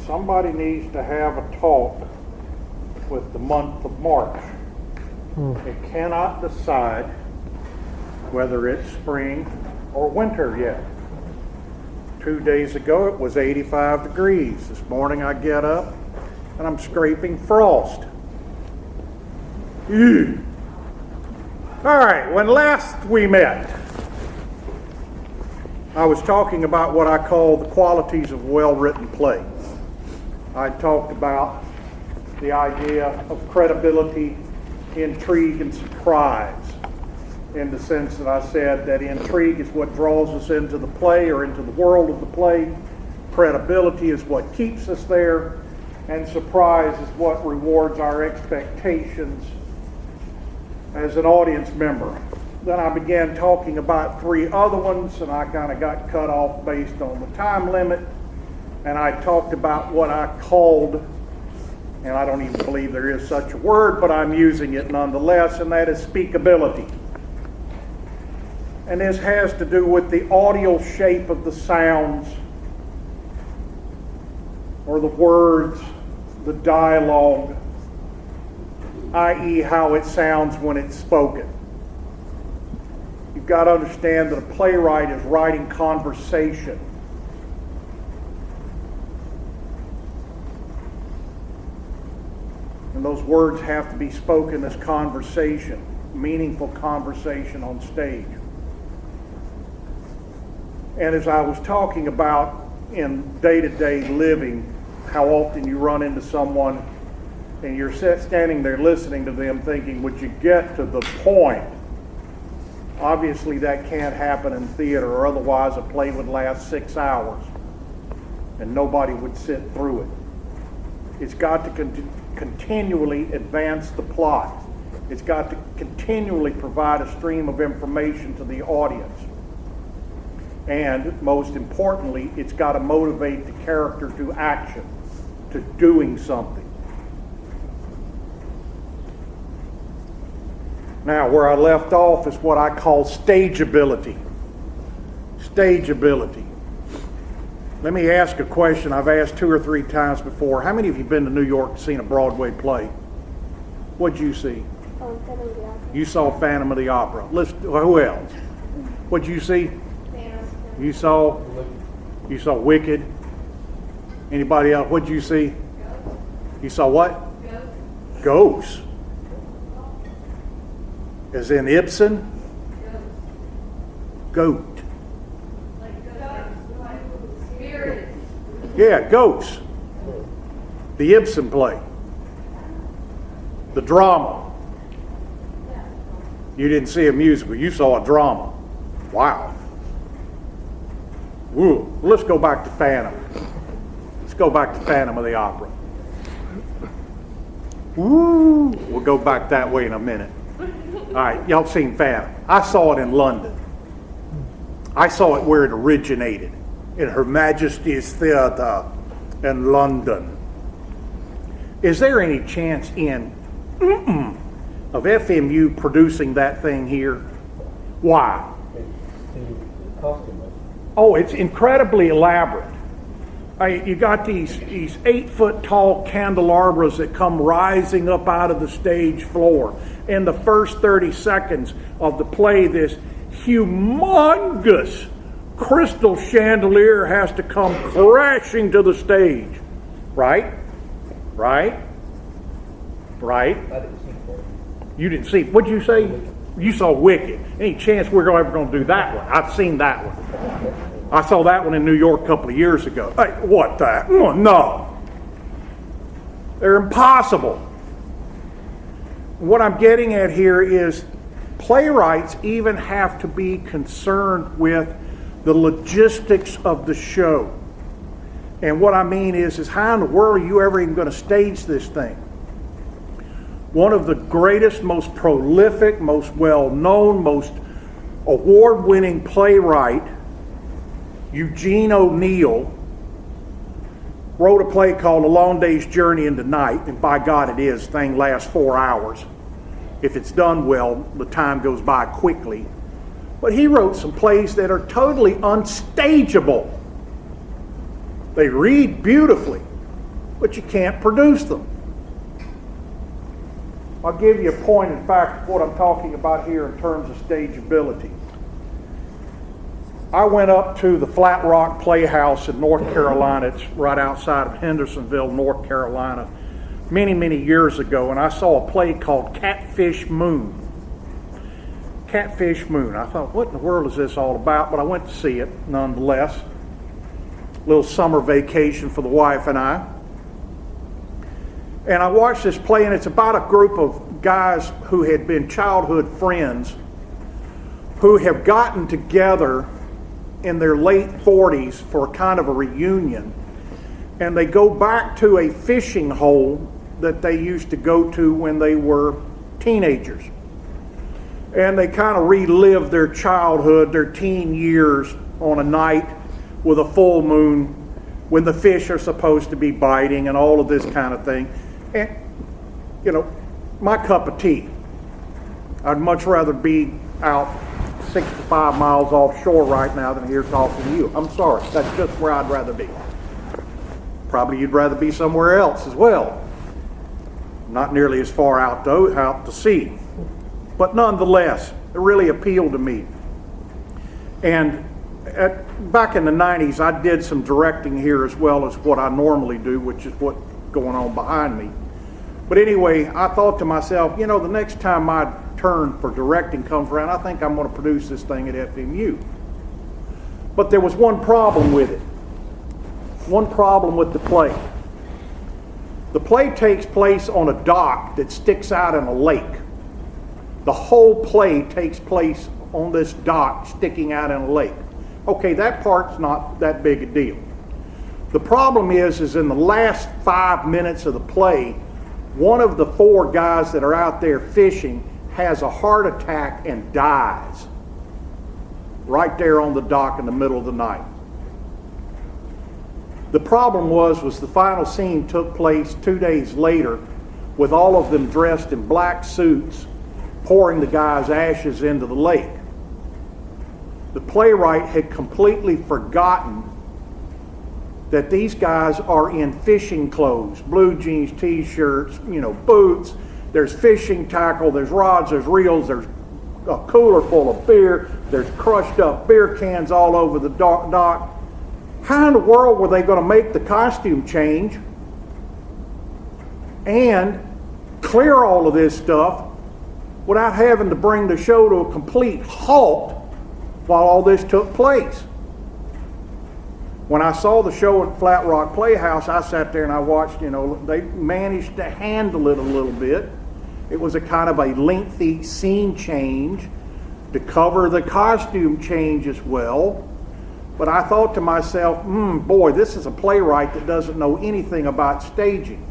somebody needs to have a talk with the month of March. It cannot decide whether it's spring or winter yet. 2 days ago it was 85 degrees. This morning I get up and I'm scraping frost. Ew. All right, when last we met, I was talking about what I call the qualities of well-written play. I talked about the idea of credibility, intrigue, and surprise, in the sense that I said that intrigue is what draws us into the play or into the world of the play. Credibility is what keeps us there, and surprise is what rewards our expectations as an audience member. Then I began talking about 3 other ones, and I kind of got cut off based on the time limit. And I talked about what I called, and I don't even believe there is such a word, but I'm using it nonetheless, and that is speakability. And this has to do with the audio shape of the sounds, or the words, the dialogue, i.e. how it sounds when it's spoken. You've got to understand that a playwright is writing conversation. And those words have to be spoken as conversation, meaningful conversation on stage. And as I was talking about in day-to-day living, how often you run into someone and you're standing there listening to them thinking, would you get to the point? Obviously that can't happen in theater, or otherwise a play would last 6 hours and nobody would sit through it. It's got to continually advance the plot. It's got to continually provide a stream of information to the audience. And most importantly, it's got to motivate the character to action, to doing something. Now, where I left off is what I call stageability. Stageability. Let me ask a question I've asked 2 or 3 times before. How many of you been to New York and seen a Broadway play? What'd you see? Phantom of the Opera. You saw Phantom of the Opera. Who else? What'd you see? You saw Wicked. Anybody else? What'd you see? You saw what? Ghosts. As in Ibsen? Goat. Yeah, Ghosts. The Ibsen play. The drama. You didn't see a musical, you saw a drama. Wow. Woo. Let's go back to Phantom. Let's go back to Phantom of the Opera. Woo. We'll go back that way in a minute. All right, y'all seen Phantom. I saw it in London. I saw it where it originated, in Her Majesty's Theatre in London. Is there any chance of FMU producing that thing here? Why? Oh, it's incredibly elaborate. You got these 8-foot tall candelabras that come rising up out of the stage floor. In the first 30 seconds of the play, this humongous crystal chandelier has to come crashing to the stage. Right? Right? Right? You didn't see. What'd you say? You saw Wicked. Any chance we're ever going to do that one? I've seen that one. I saw that one in New York a couple of years ago. Hey, what the? No. They're impossible. What I'm getting at here is playwrights even have to be concerned with the logistics of the show. And what I mean is how in the world are you ever even going to stage this thing? One of the greatest, most prolific, most well-known, most award-winning playwright, Eugene O'Neill, wrote a play called A Long Day's Journey into Night, and by God it is. The thing lasts 4 hours. If it's done well, the time goes by quickly. But he wrote some plays that are totally unstageable. They read beautifully, but you can't produce them. I'll give you a point in fact of what I'm talking about here in terms of stageability. I went up to the Flat Rock Playhouse in North Carolina. It's right outside of Hendersonville, North Carolina, many, many years ago, and I saw a play called Catfish Moon. Catfish Moon. I thought, what in the world is this all about? But I went to see it nonetheless. A little summer vacation for the wife and I. And I watched this play, and it's about a group of guys who had been childhood friends who have gotten together in their late 40s for kind of a reunion. And they go back to a fishing hole that they used to go to when they were teenagers. And they kind of relive their childhood, their teen years on a night with a full moon when the fish are supposed to be biting and all of this kind of thing. And, you know, my cup of tea. I'd much rather be out 65 miles offshore right now than here talking to you. I'm sorry, that's just where I'd rather be. Probably you'd rather be somewhere else as well. Not nearly as far out to sea. But nonetheless, it really appealed to me. And back in the 90s, I did some directing here as well as what I normally do, which is what's going on behind me. But anyway, I thought to myself, you know, the next time my turn for directing comes around, I think I'm going to produce this thing at FMU. But there was one problem with it. One problem with the play. The play takes place on a dock that sticks out in a lake. The whole play takes place on this dock sticking out in a lake. Okay, that part's not that big a deal. The problem is in the last 5 minutes of the play, one of the 4 guys that are out there fishing has a heart attack and dies right there on the dock in the middle of the night. The problem was the final scene took place 2 days later with all of them dressed in black suits pouring the guy's ashes into the lake. The playwright had completely forgotten that these guys are in fishing clothes, blue jeans, t-shirts, boots. There's fishing tackle, there's rods, there's reels, there's a cooler full of beer, there's crushed up beer cans all over the dock. How in the world were they going to make the costume change and clear all of this stuff without having to bring the show to a complete halt while all this took place? When I saw the show at Flat Rock Playhouse, I sat there and I watched, they managed to handle it a little bit. It was a kind of a lengthy scene change to cover the costume change as well. But I thought to myself, boy, this is a playwright that doesn't know anything about staging.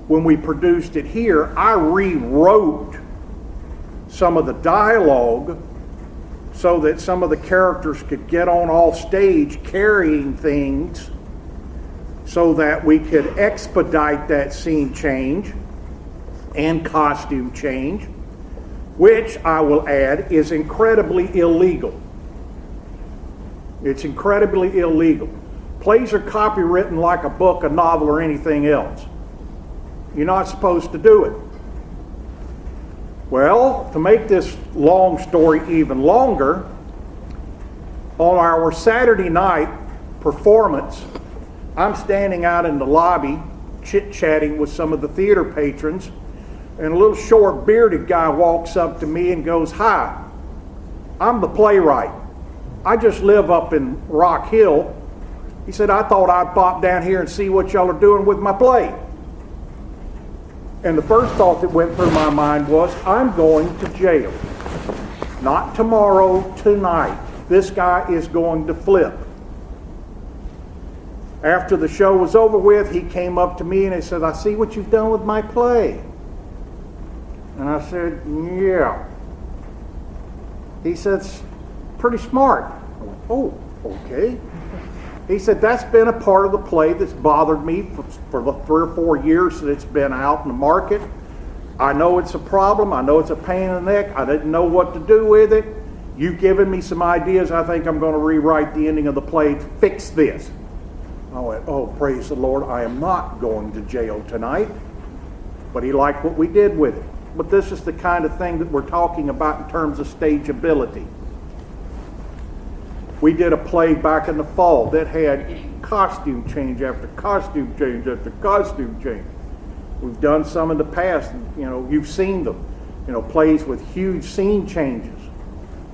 When we produced it here, I rewrote some of the dialogue so that some of the characters could get on off stage carrying things so that we could expedite that scene change and costume change, which I will add is incredibly illegal. It's incredibly illegal. Plays are copywritten like a book, a novel, or anything else. You're not supposed to do it. Well, to make this long story even longer, on our Saturday night performance, I'm standing out in the lobby chit-chatting with some of the theater patrons, and a little short bearded guy walks up to me and goes, "Hi, I'm the playwright. I just live up in Rock Hill." He said, "I thought I'd pop down here and see what y'all are doing with my play." And the first thought that went through my mind was, I'm going to jail. Not tomorrow, tonight. This guy is going to flip. After the show was over with, he came up to me and he said, "I see what you've done with my play." And I said, "Yeah." He said, "It's pretty smart." I went, "Oh, okay." He said, "That's been a part of the play that's bothered me for the 3 or 4 years that it's been out in the market. I know it's a problem. I know it's a pain in the neck. I didn't know what to do with it. You've given me some ideas. I think I'm going to rewrite the ending of the play to fix this." I went, oh, praise the Lord, I am not going to jail tonight. But he liked what we did with it. But this is the kind of thing that we're talking about in terms of stageability. We did a play back in the fall that had costume change after costume change after costume change. We've done some in the past, you know, you've seen them, you know, plays with huge scene changes.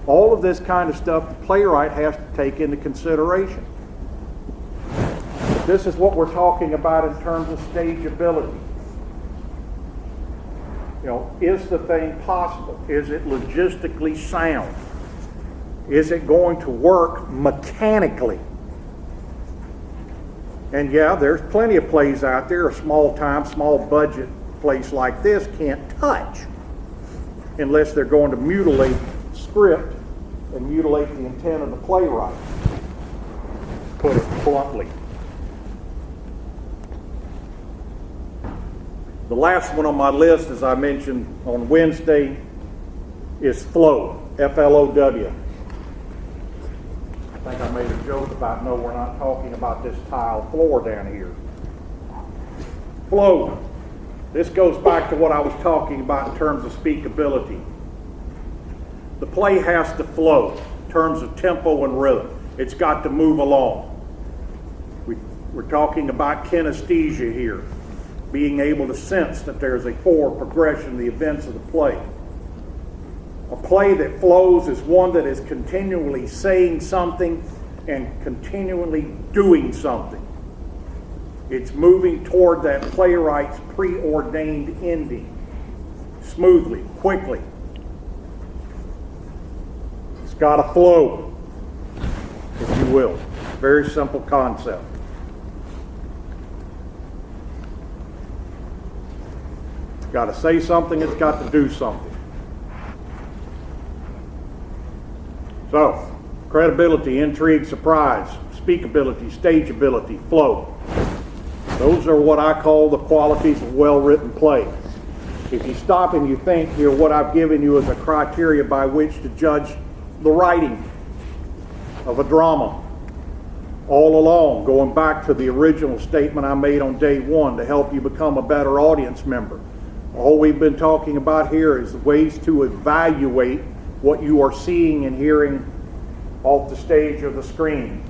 All of this kind of stuff the playwright has to take into consideration. This is what we're talking about in terms of stageability. You know, is the thing possible? Is it logistically sound? Is it going to work mechanically? And yeah, there's plenty of plays out there, a small time, small budget place like this can't touch unless they're going to mutilate the script and mutilate the intent of the playwright, put it bluntly. The last one on my list, as I mentioned on Wednesday, is flow, F-L-O-W. I think I made a joke about, no, we're not talking about this tile floor down here. Flow. This goes back to what I was talking about in terms of speakability. The play has to flow in terms of tempo and rhythm. It's got to move along. We're talking about kinesthesia here, being able to sense that there's a forward progression in the events of the play. A play that flows is one that is continually saying something and continually doing something. It's moving toward that playwright's preordained ending, smoothly, quickly. It's got to flow, if you will. Very simple concept. It's got to say something, it's got to do something. So, credibility, intrigue, surprise, speakability, stageability, flow. Those are what I call the qualities of well-written play. If you stop and you think here, what I've given you is a criteria by which to judge the writing of a drama. All along, going back to the original statement I made on day one to help you become a better audience member. All we've been talking about here is ways to evaluate what you are seeing and hearing off the stage or the screen.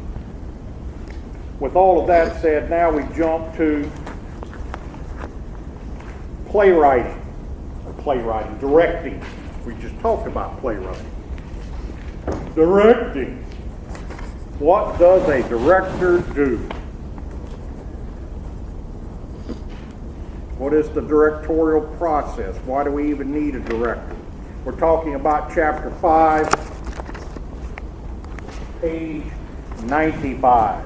With all of that said, now we jump to playwriting. Directing. We just talked about playwriting. Directing. What does a director do? What is the directorial process? Why do we even need a director? We're talking about chapter 5, page 95.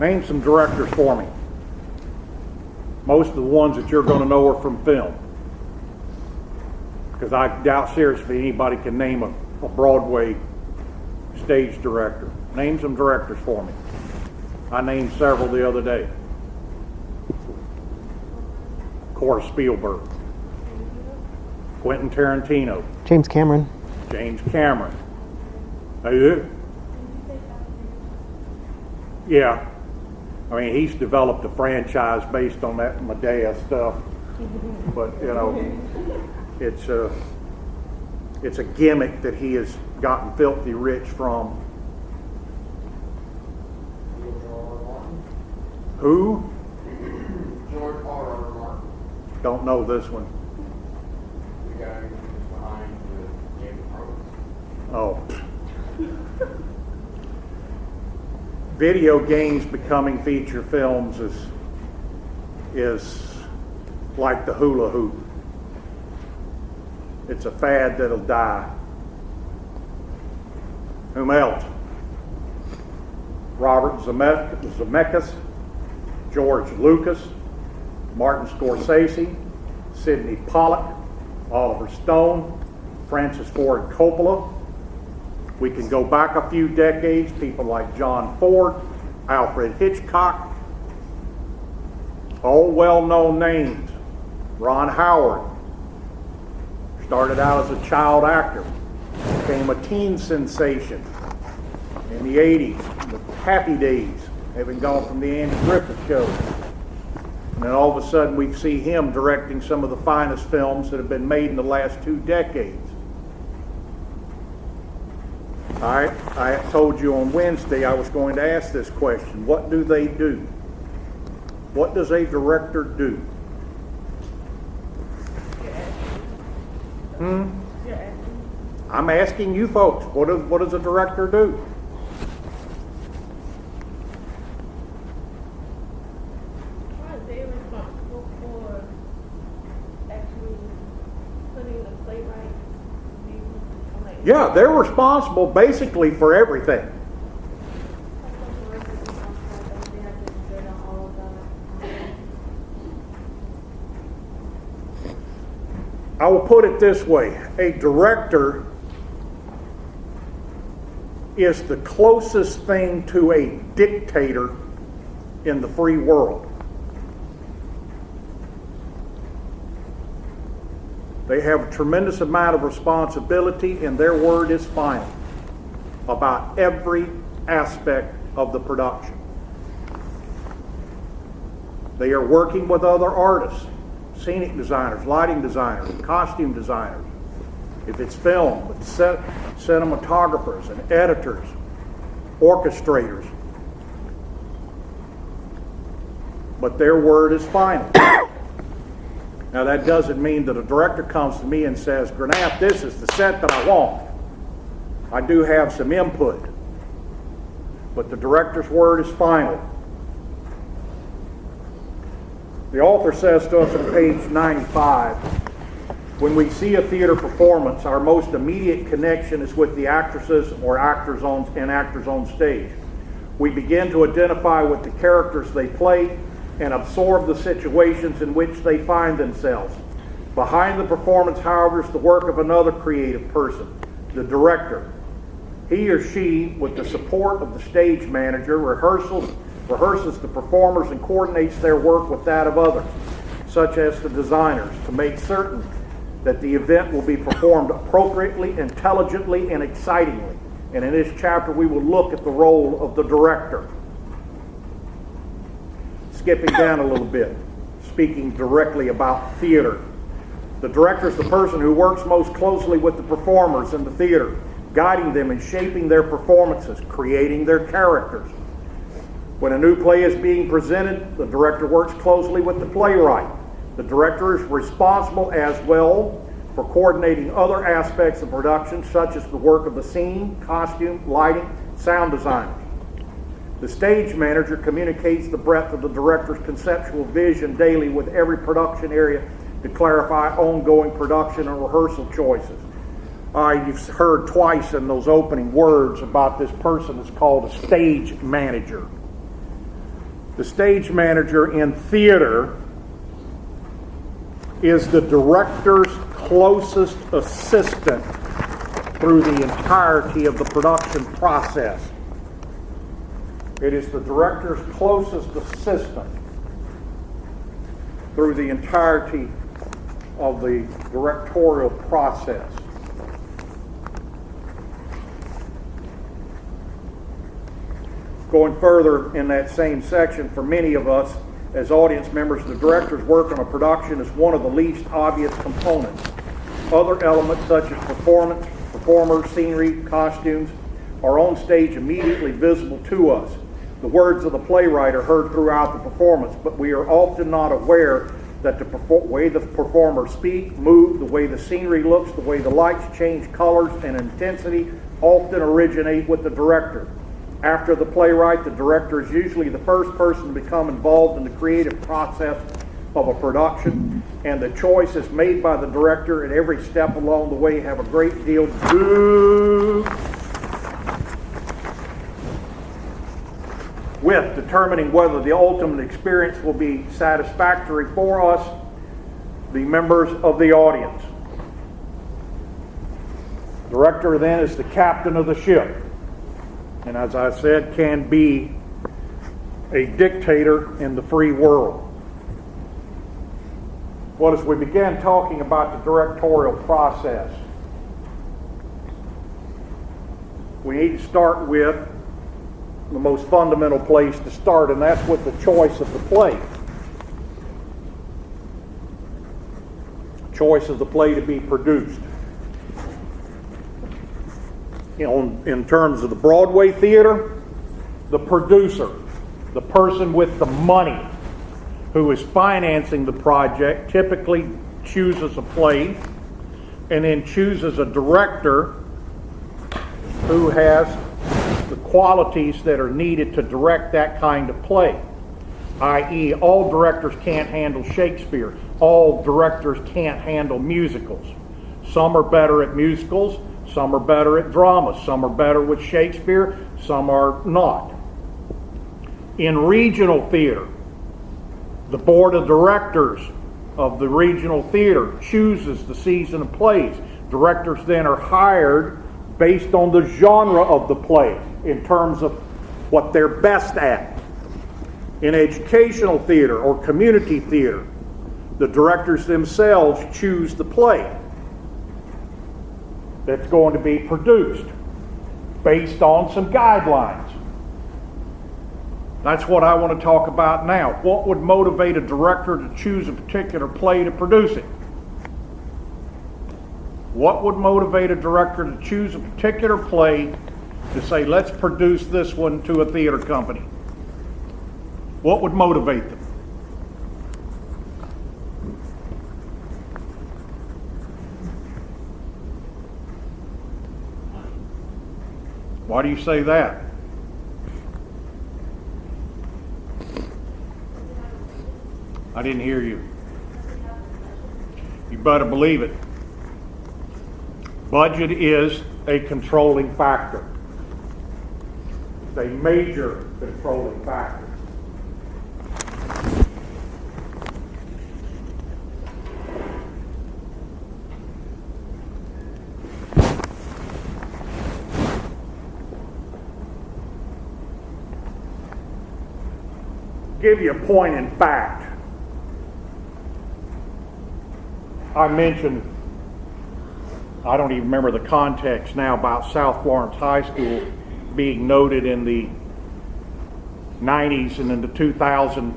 Name some directors for me. Most of the ones that you're going to know are from film. Because I doubt seriously anybody can name a Broadway stage director. Name some directors for me. I named several the other day. Of course, Spielberg. Quentin Tarantino. James Cameron. Yeah. I mean, he's developed a franchise based on that Medea stuff. But, you know, it's a gimmick that he has gotten filthy rich from. Who? George R.R. Martin. Don't know this one. The guy who's behind the Game of Thrones. Oh. Video games becoming feature films is like the hula hoop. It's a fad that'll die. Whom else? Robert Zemeckis, George Lucas, Martin Scorsese, Sidney Pollack, Oliver Stone, Francis Ford Coppola. We can go back a few decades, people like John Ford, Alfred Hitchcock, All well-known names. Ron Howard started out as a child actor, became a teen sensation in the 80s with Happy Days, having gone from the Andy Griffith Show. And then all of a sudden we see him directing some of the finest films that have been made in the last 2 decades. All right, I told you on Wednesday I was going to ask this question. What do they do? What does a director do? I'm asking you folks, what does a director do? Are they responsible for actually putting the playwright views on the Yeah, they're responsible basically for everything. I will put it this way. A director is the closest thing to a dictator in the free world. They have a tremendous amount of responsibility, and their word is final about every aspect of the production. They are working with other artists, scenic designers, lighting designers, costume designers. If it's film, with cinematographers and editors, orchestrators. But their word is final. Now that doesn't mean that a director comes to me and says, Grenath, this is the set that I want. I do have some input. But the director's word is final. The author says to us on page 95, when we see a theater performance, our most immediate connection is with the actresses or actors on stage. We begin to identify with the characters they play and absorb the situations in which they find themselves. Behind the performance, however, is the work of another creative person, the director. He or she, with the support of the stage manager, rehearses the performers and coordinates their work with that of others, such as the designers, to make certain that the event will be performed appropriately, intelligently, and excitingly. And in this chapter, we will look at the role of the director. Skipping down a little bit, speaking directly about theater. The director is the person who works most closely with the performers in the theater, guiding them and shaping their performances, creating their characters. When a new play is being presented, the director works closely with the playwright. The director is responsible as well for coordinating other aspects of production, such as the work of the scene, costume, lighting, sound designers. The stage manager communicates the breadth of the director's conceptual vision daily with every production area to clarify ongoing production and rehearsal choices. You've heard twice in those opening words about this person that's called a stage manager. The stage manager in theater is the director's closest assistant through the entirety of the production process. It is the director's closest assistant through the entirety of the directorial process. Going further in that same section, for many of us as audience members, the director's work on a production is one of the least obvious components. Other elements such as performers, scenery, costumes are on stage immediately visible to us. The words of the playwright are heard throughout the performance, but we are often not aware that the way the performers speak, move, the way the scenery looks, the way the lights change colors and intensity often originate with the director. After the playwright, the director is usually the first person to become involved in the creative process of a production, and the choices made by the director at every step along the way have a great deal to do with determining whether the ultimate experience will be satisfactory for us, the members of the audience. The director then is the captain of the ship, and as I said, can be a dictator in the free world. Well, as we began talking about the directorial process, we need to start with the most fundamental place to start, and that's with the choice of the play. Choice of the play to be produced. You know, in terms of the Broadway theater, the producer, the person with the money who is financing the project, typically chooses a play and then chooses a director who has the qualities that are needed to direct that kind of play. I.e., all directors can't handle Shakespeare. All directors can't handle musicals. Some are better at musicals, some are better at dramas, some are better with Shakespeare, some are not. In regional theater, the board of directors of the regional theater chooses the season of plays. Directors then are hired based on the genre of the play in terms of what they're best at. In educational theater or community theater, the directors themselves choose the play that's going to be produced based on some guidelines. That's what I want to talk about now. What would motivate a director to choose a particular play to produce it? What would motivate a director to choose a particular play to say, let's produce this one to a theater company? What would motivate them? Why do you say that? I didn't hear you. You better believe it. Budget is a controlling factor. It's a major controlling factor. Give you a point in fact. I mentioned, I don't even remember the context now, about South Florence High School being noted in the 90s and in the 2000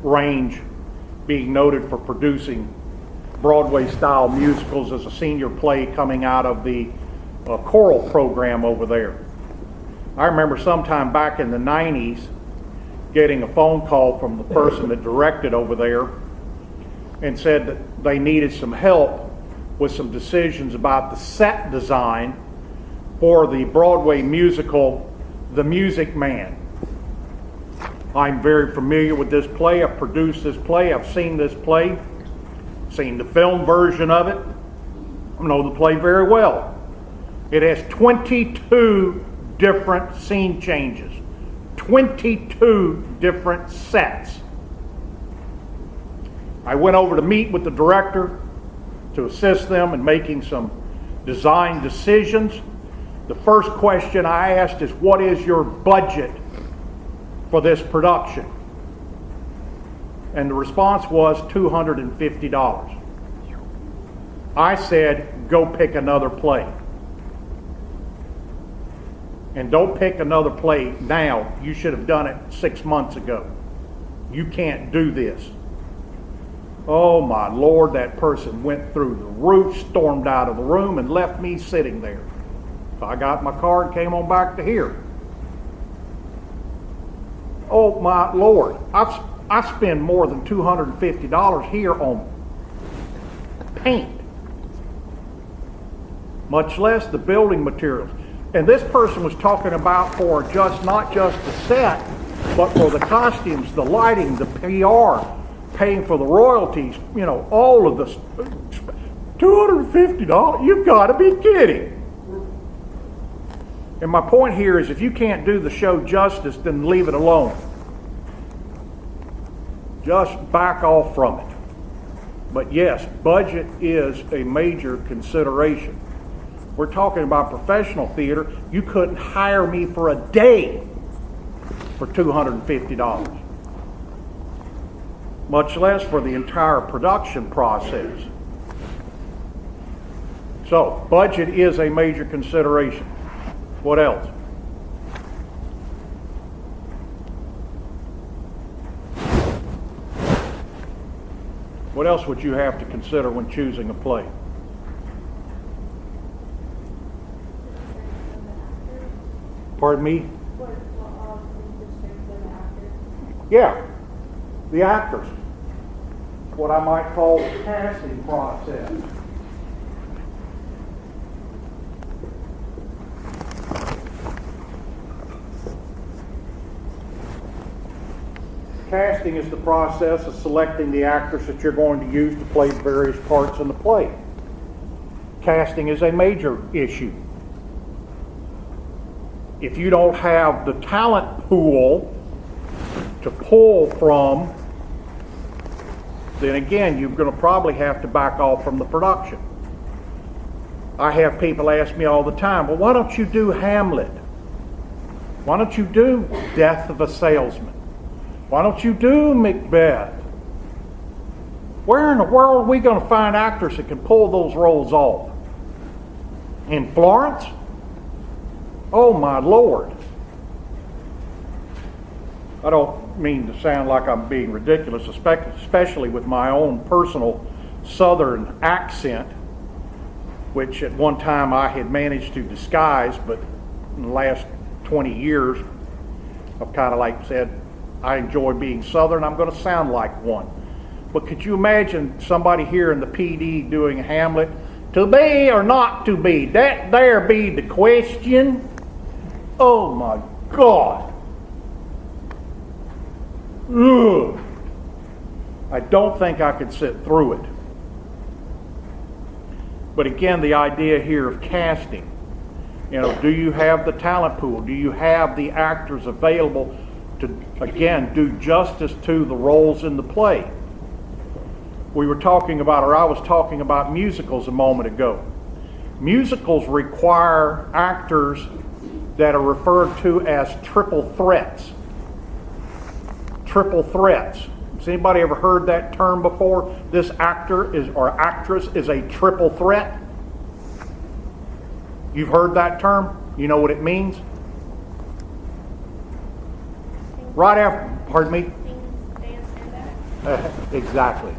range, being noted for producing Broadway-style musicals as a senior play coming out of the choral program over there. I remember sometime back in the 90s getting a phone call from the person that directed over there and said that they needed some help with some decisions about the set design for the Broadway musical, The Music Man. I'm very familiar with this play. I've produced this play. I've seen this play, seen the film version of it. I know the play very well. It has 22 different scene changes, 22 different sets. I went over to meet with the director to assist them in making some design decisions. The first question I asked is, what is your budget for this production? And the response was $250. I said, go pick another play. And don't pick another play now. You should have done it 6 months ago. You can't do this. Oh my Lord, that person went through the roof, stormed out of the room, and left me sitting there. So I got my car and came on back to here. Oh my Lord, I spend more than $250 here on paint, much less the building materials. And this person was talking about for not just the set, but for the costumes, the lighting, the PR, paying for the royalties, you know, all of this. $250? You've got to be kidding. And my point here is, if you can't do the show justice, then leave it alone. Just back off from it. But yes, budget is a major consideration. We're talking about professional theater. You couldn't hire me for a day for $250. much less for the entire production process. So, budget is a major consideration. What else? What else would you have to consider when choosing a play? Pardon me? Yeah, the actors. What I might call the casting process. Casting is the process of selecting the actors that you're going to use to play various parts in the play. Casting is a major issue. If you don't have the talent pool to pull from, then again, you're going to probably have to back off from the production. I have people ask me all the time, well, why don't you do Hamlet? Why don't you do Death of a Salesman? Why don't you do Macbeth? Where in the world are we going to find actors that can pull those roles off? In Florence? Oh my Lord. I don't mean to sound like I'm being ridiculous, especially with my own personal Southern accent, which at one time I had managed to disguise, but in the last 20 years, I've kind of like said, I enjoy being Southern, I'm going to sound like one. But could you imagine somebody here in the PD doing Hamlet? To be or not to be? That there be the question. Oh my God. Ugh. I don't think I could sit through it. But again, the idea here of casting. You know, do you have the talent pool? Do you have the actors available to, again, do justice to the roles in the play? We were talking about, or I was talking about musicals a moment ago. Musicals require actors that are referred to as triple threats. Triple threats. Has anybody ever heard that term before? This actor is or actress is a triple threat. You've heard that term? You know what it means? Right after, pardon me? Dance, and act. Exactly.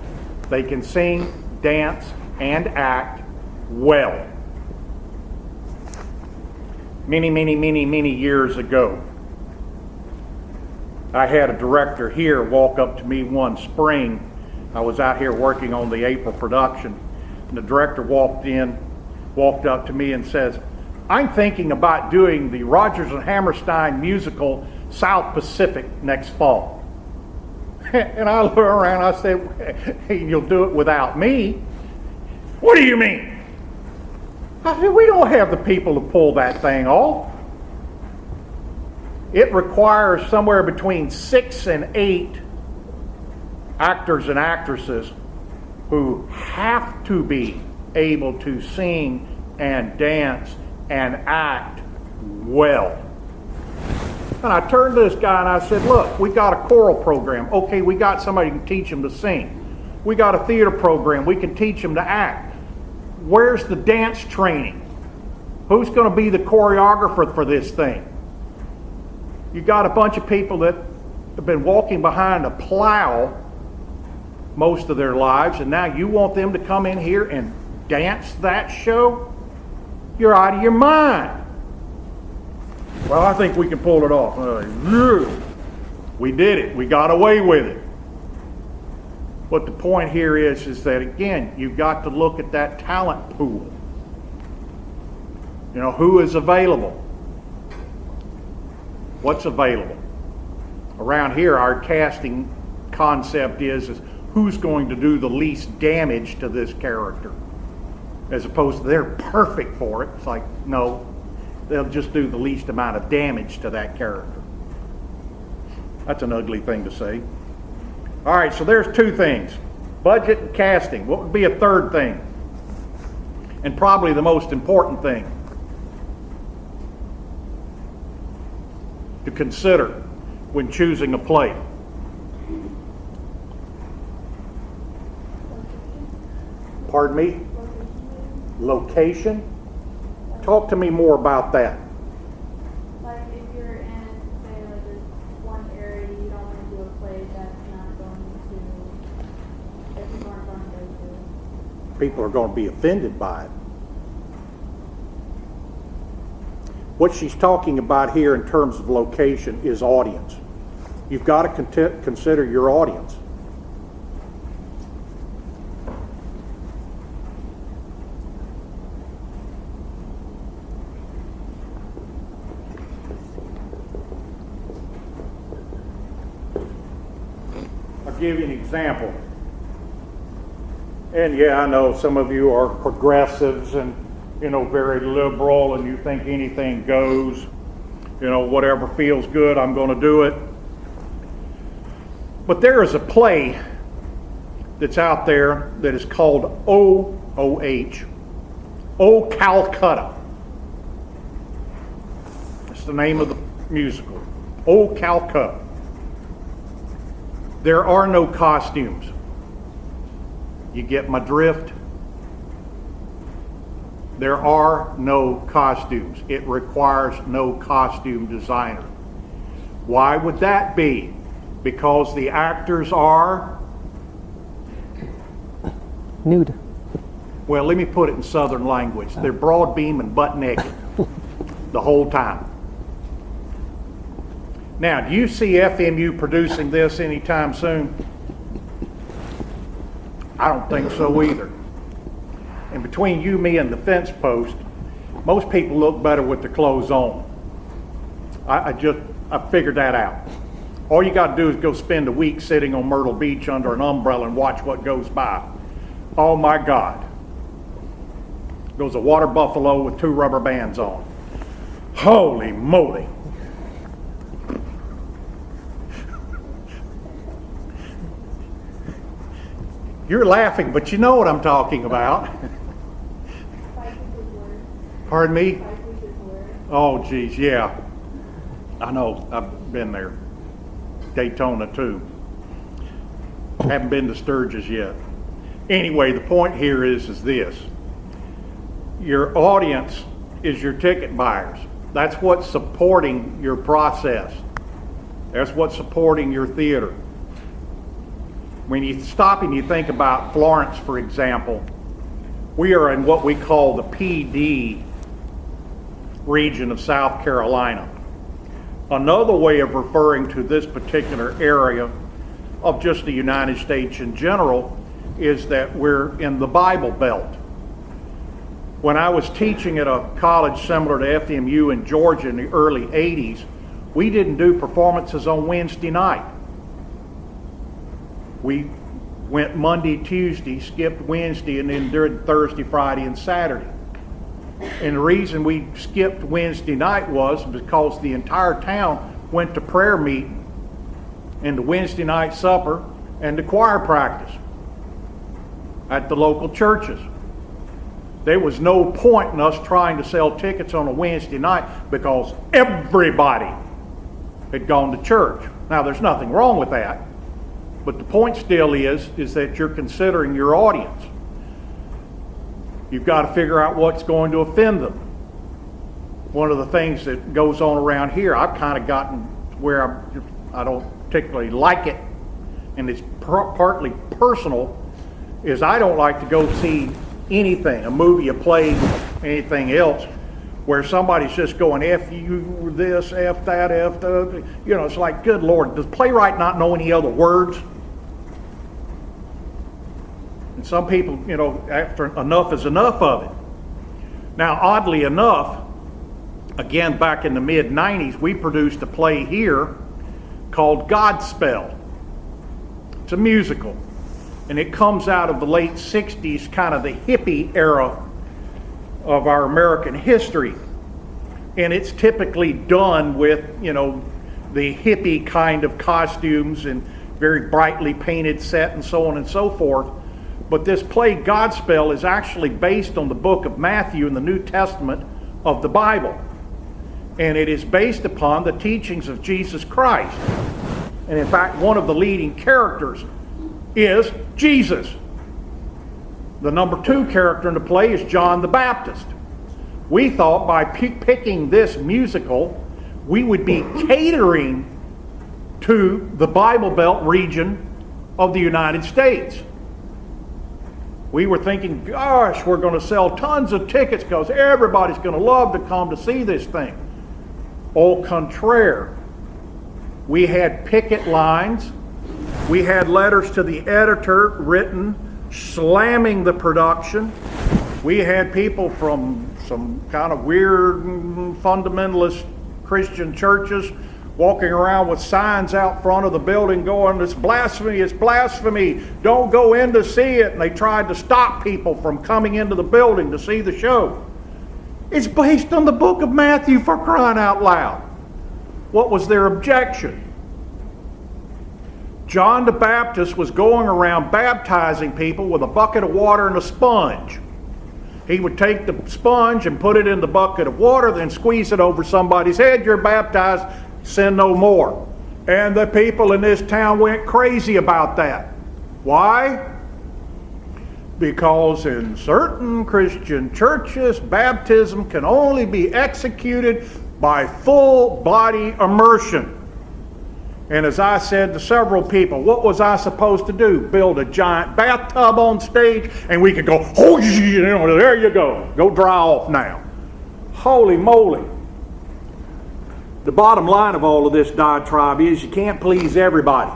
They can sing, dance, and act well. Many years ago, I had a director here walk up to me one spring. I was out here working on the April production, and the director walked up to me and says, I'm thinking about doing the Rodgers and Hammerstein musical South Pacific next fall. And I looked around and I said, hey, you'll do it without me? What do you mean? I said, we don't have the people to pull that thing off. It requires somewhere between 6 and 8 actors and actresses who have to be able to sing and dance and act well. And I turned to this guy and I said, look, we got a choral program. Okay, we got somebody who can teach them to sing. We got a theater program. We can teach them to act. Where's the dance training? Who's going to be the choreographer for this thing? You got a bunch of people that have been walking behind a plow most of their lives, and now you want them to come in here and dance that show? You're out of your mind. Well, I think we can pull it off. We did it. We got away with it. But the point here is that, again, you've got to look at that talent pool. You know, who is available? What's available? Around here, our casting concept is who's going to do the least damage to this character, as opposed to they're perfect for it. It's like, no, they'll just do the least amount of damage to that character. That's an ugly thing to say. All right, so there's two things, budget and casting. What would be a third thing? And probably the most important thing to consider when choosing a play. Pardon me? Location? Talk to me more about that. Like if you're in, say, like there's one area you don't want to do a play that's not going to, that people aren't going to go to. People are going to be offended by it. What she's talking about here in terms of location is audience. You've got to consider your audience. I'll give you an example. And yeah, I know some of you are progressives and, very liberal, and you think anything goes. Whatever feels good, I'm going to do it. But there is a play that's out there that is called O-O-H, O Calcutta. That's the name of the musical, O Calcutta. There are no costumes. You get my drift? There are no costumes. It requires no costume designer. Why would that be? Because the actors are nude. Well, let me put it in Southern language. They're broad beam and butt naked the whole time. Now, do you see FMU producing this anytime soon? I don't think so either. And between you, me, and the fence post, most people look better with their clothes on. I figured that out. All you got to do is go spend a week sitting on Myrtle Beach under an umbrella and watch what goes by. Oh my God. Goes a water buffalo with 2 rubber bands on. Holy moly. You're laughing, but you know what I'm talking about. Pardon me? Oh, geez, yeah. I know, I've been there. Daytona, too. Haven't been to Sturgis yet. Anyway, the point here is this. Your audience is your ticket buyers. That's what's supporting your process. That's what's supporting your theater. When you stop and you think about Florence, for example, we are in what we call the PD region of South Carolina. Another way of referring to this particular area of just the United States in general is that we're in the Bible Belt. When I was teaching at a college similar to FMU in Georgia in the early 80s, we didn't do performances on Wednesday night. We went Monday, Tuesday, skipped Wednesday, and then did Thursday, Friday, and Saturday. And the reason we skipped Wednesday night was because the entire town went to prayer meeting and the Wednesday night supper and the choir practice at the local churches. There was no point in us trying to sell tickets on a Wednesday night because everybody had gone to church. Now, there's nothing wrong with that. But the point still is that you're considering your audience. You've got to figure out what's going to offend them. One of the things that goes on around here, I've kind of gotten where I don't particularly like it, and it's partly personal, is I don't like to go see anything, a movie, a play, anything else, where somebody's just going, F you this, F that, F the, it's like, good Lord, does the playwright not know any other words? And some people, after enough is enough of it. Now, oddly enough, again, back in the mid-90s, we produced a play here called Godspell. It's a musical, and it comes out of the late 60s, kind of the hippie era of our American history. And it's typically done with, the hippie kind of costumes and very brightly painted set and so on and so forth. But this play, Godspell, is actually based on the book of Matthew in the New Testament of the Bible. And it is based upon the teachings of Jesus Christ. And in fact, one of the leading characters is Jesus. The number 2 character in the play is John the Baptist. We thought by picking this musical, we would be catering to the Bible Belt region of the United States. We were thinking, gosh, we're going to sell tons of tickets because everybody's going to love to come to see this thing. Au contraire, we had picket lines. We had letters to the editor written slamming the production. We had people from some kind of weird fundamentalist Christian churches walking around with signs out front of the building going, it's blasphemy, don't go in to see it. And they tried to stop people from coming into the building to see the show. It's based on the book of Matthew, for crying out loud. What was their objection? John the Baptist was going around baptizing people with a bucket of water and a sponge. He would take the sponge and put it in the bucket of water, then squeeze it over somebody's head. You're baptized, sin no more. And the people in this town went crazy about that. Why? Because in certain Christian churches, baptism can only be executed by full body immersion. And as I said to several people, what was I supposed to do? Build a giant bathtub on stage and we could go, oh, there you go. Go dry off now. Holy moly. The bottom line of all of this diatribe is you can't please everybody.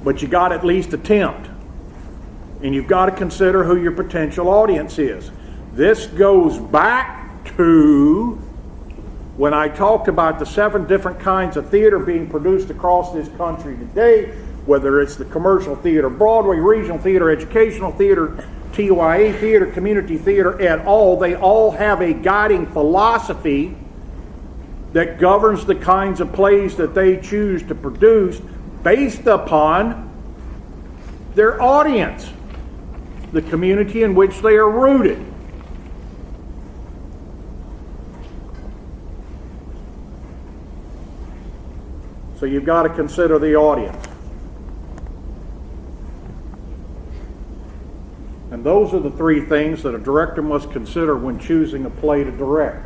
But you got to at least attempt. And you've got to consider who your potential audience is. This goes back to when I talked about the 7 different kinds of theater being produced across this country today, whether it's the commercial theater, Broadway, regional theater, educational theater, THEA theater, community theater, and all, they all have a guiding philosophy that governs the kinds of plays that they choose to produce based upon their audience, the community in which they are rooted. So you've got to consider the audience. And those are the 3 things that a director must consider when choosing a play to direct.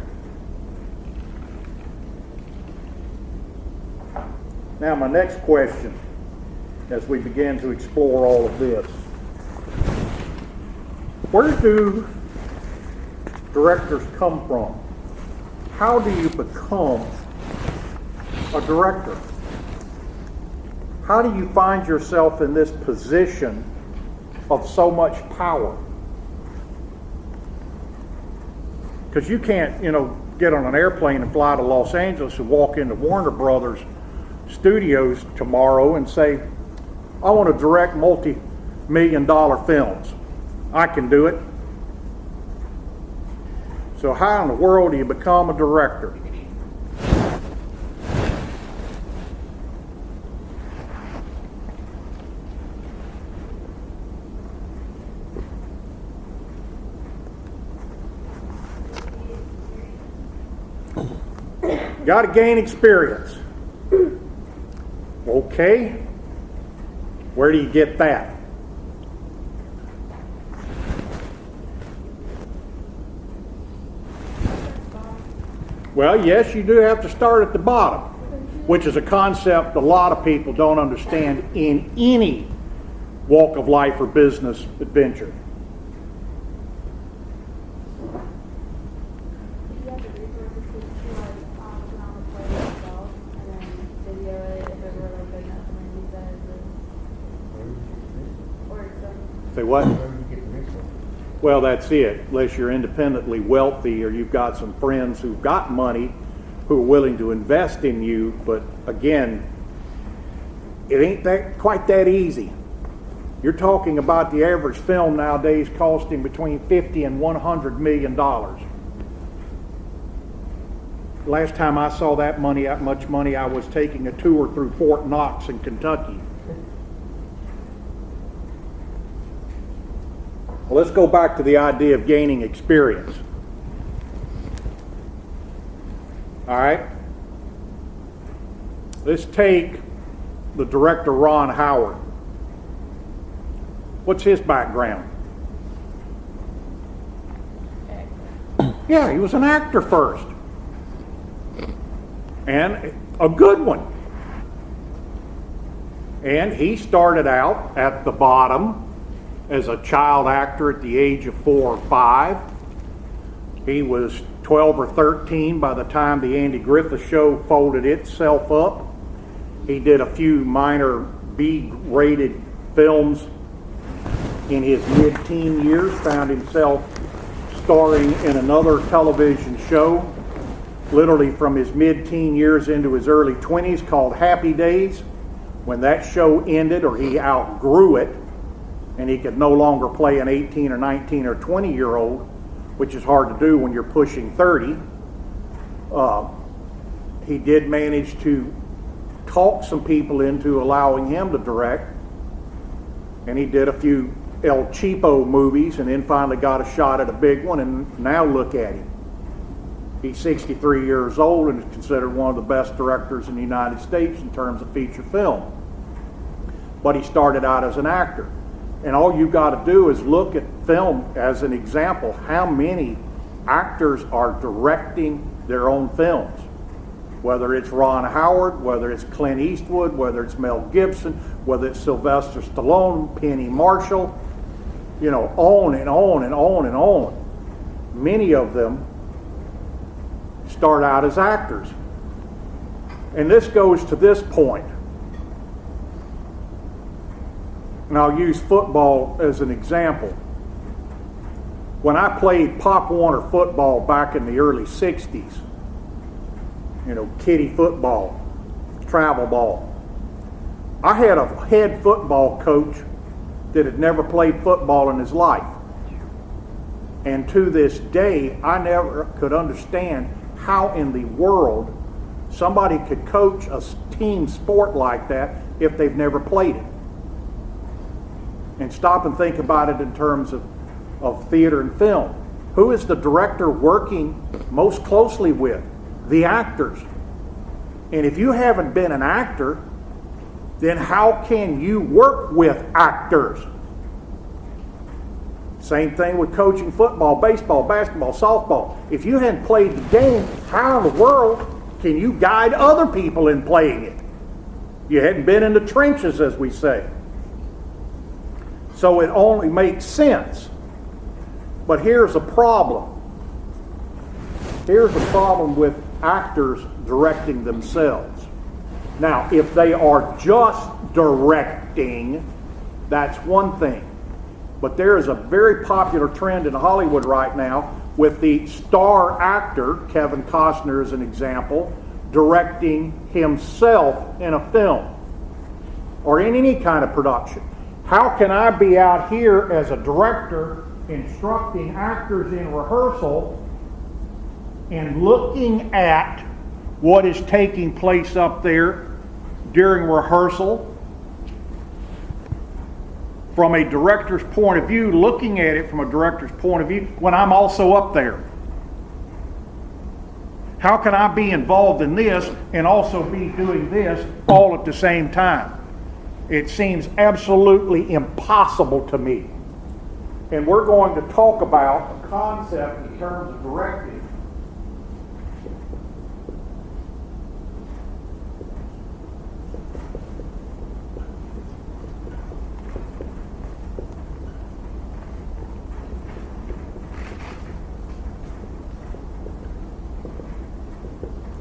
Now, my next question, as we begin to explore all of this, where do directors come from? How do you become a director? How do you find yourself in this position of so much power? Because you can't, get on an airplane and fly to Los Angeles and walk into Warner Brothers studios tomorrow and say, I want to direct multi-million-dollar films. I can do it. So how in the world do you become a director? Got to gain experience. Okay. Where do you get that? Well, yes, you do have to start at the bottom, which is a concept a lot of people don't understand in any walk of life or business adventure. Say what? Well, that's it. Unless you're independently wealthy or you've got some friends who've got money who are willing to invest in you. But again, it ain't quite that easy. You're talking about the average film nowadays costing between $50 and $100 million. Last time I saw that much money, I was taking a tour through Fort Knox in Kentucky. Well, let's go back to the idea of gaining experience. All right? Let's take the director Ron Howard. What's his background? Yeah, he was an actor first. And a good one. And he started out at the bottom as a child actor at the age of 4 or 5. He was 12 or 13 by the time the Andy Griffith Show folded itself up. He did a few minor B-rated films in his mid-teen years, found himself starring in another television show, literally from his mid-teen years into his early 20s, called Happy Days. When that show ended, or he outgrew it, and he could no longer play an 18 or 19 or 20-year-old, which is hard to do when you're pushing 30, he did manage to talk some people into allowing him to direct, and he did a few El Cheapo movies, and then finally got a shot at a big one, and now look at him. He's 63 years old and is considered one of the best directors in the United States in terms of feature film. But he started out as an actor. And all you've got to do is look at film as an example. How many actors are directing their own films? Whether it's Ron Howard, whether it's Clint Eastwood, whether it's Mel Gibson, whether it's Sylvester Stallone, Penny Marshall, you know, on and on and on and on. Many of them start out as actors. And this goes to this point. And I'll use football as an example. When I played Pop Warner football back in the early 60s, you know, kiddie football, travel ball, I had a head football coach that had never played football in his life. And to this day, I never could understand how in the world somebody could coach a team sport like that if they've never played it. And stop and think about it in terms of theater and film. Who is the director working most closely with? The actors. And if you haven't been an actor, then how can you work with actors? Same thing with coaching football, baseball, basketball, softball. If you hadn't played the game, how in the world can you guide other people in playing it? You hadn't been in the trenches, as we say. So it only makes sense. But here's a problem. Here's a problem with actors directing themselves. Now, if they are just directing, that's one thing. But there is a very popular trend in Hollywood right now with the star actor, Kevin Costner as an example, directing himself in a film or in any kind of production. How can I be out here as a director instructing actors in rehearsal and looking at what is taking place up there during rehearsal from a director's point of view, looking at it from a director's point of view when I'm also up there? How can I be involved in this and also be doing this all at the same time? It seems absolutely impossible to me. And we're going to talk about a concept in terms of directing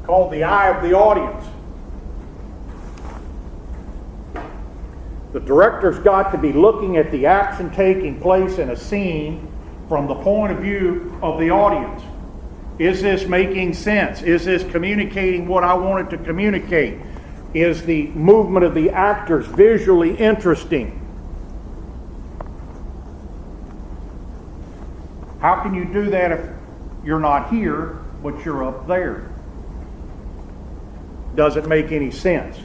called the eye of the audience. The director's got to be looking at the action taking place in a scene from the point of view of the audience. Is this making sense? Is this communicating what I want it to communicate? Is the movement of the actors visually interesting? How can you do that if you're not here, but you're up there? Doesn't make any sense.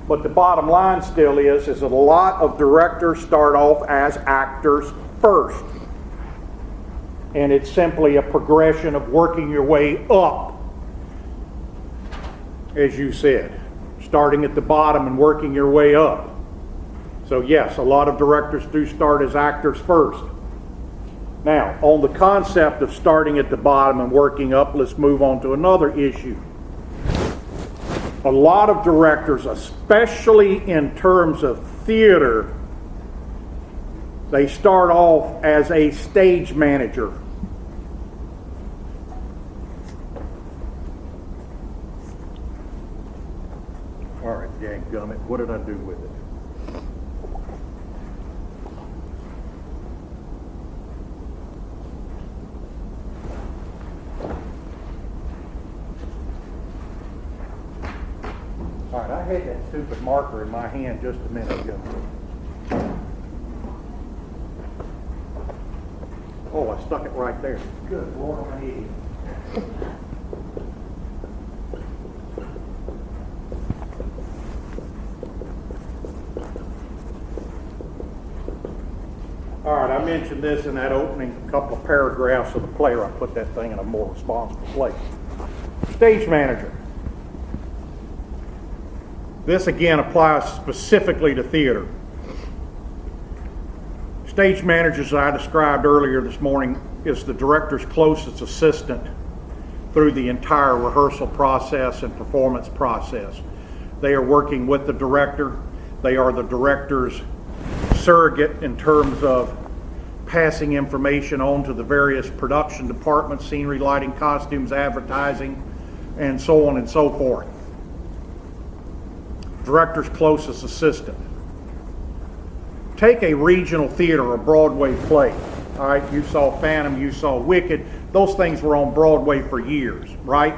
But the bottom line still is that a lot of directors start off as actors first. And it's simply a progression of working your way up, as you said, starting at the bottom and working your way up. So yes, a lot of directors do start as actors first. Now, on the concept of starting at the bottom and working up, let's move on to another issue. A lot of directors, especially in terms of theater, they start off as a stage manager. All right, dadgummit, what did I do with it? All right, I had that stupid marker in my hand just a minute ago. Oh, I stuck it right there. Good Lord, I'm an idiot. All right, I mentioned this in that opening couple of paragraphs of the player. I put that thing in a more responsible place. Stage manager. This again applies specifically to theater. Stage manager, as I described earlier this morning, is the director's closest assistant through the entire rehearsal process and performance process. They are working with the director. They are the director's surrogate in terms of passing information on to the various production departments, scenery, lighting, costumes, advertising, and so on and so forth. Director's closest assistant. Take a regional theater, a Broadway play. All right, you saw Phantom, you saw Wicked. Those things were on Broadway for years, right?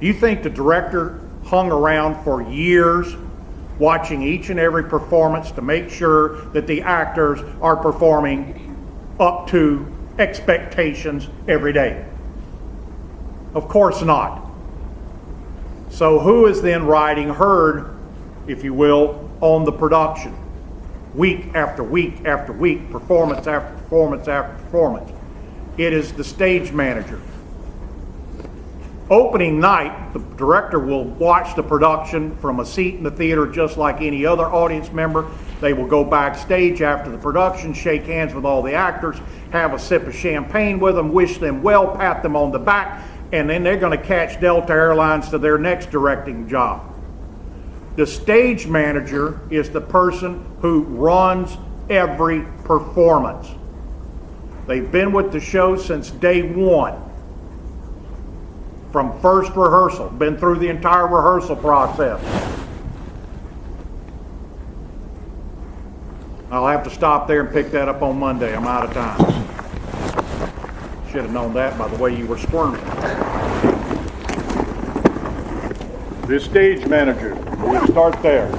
Do you think the director hung around for years watching each and every performance to make sure that the actors are performing up to expectations every day? Of course not. So who is then riding herd, if you will, on the production? Week after week after week, performance after performance after performance. It is the stage manager. Opening night, the director will watch the production from a seat in the theater just like any other audience member. They will go backstage after the production, shake hands with all the actors, have a sip of champagne with them, wish them well, pat them on the back, and then they're going to catch Delta Airlines to their next directing job. The stage manager is the person who runs every performance. They've been with the show since day one. From first rehearsal, been through the entire rehearsal process. I'll have to stop there and pick that up on Monday. I'm out of time. Should have known that by the way you were squirming. This stage manager, we'll start there.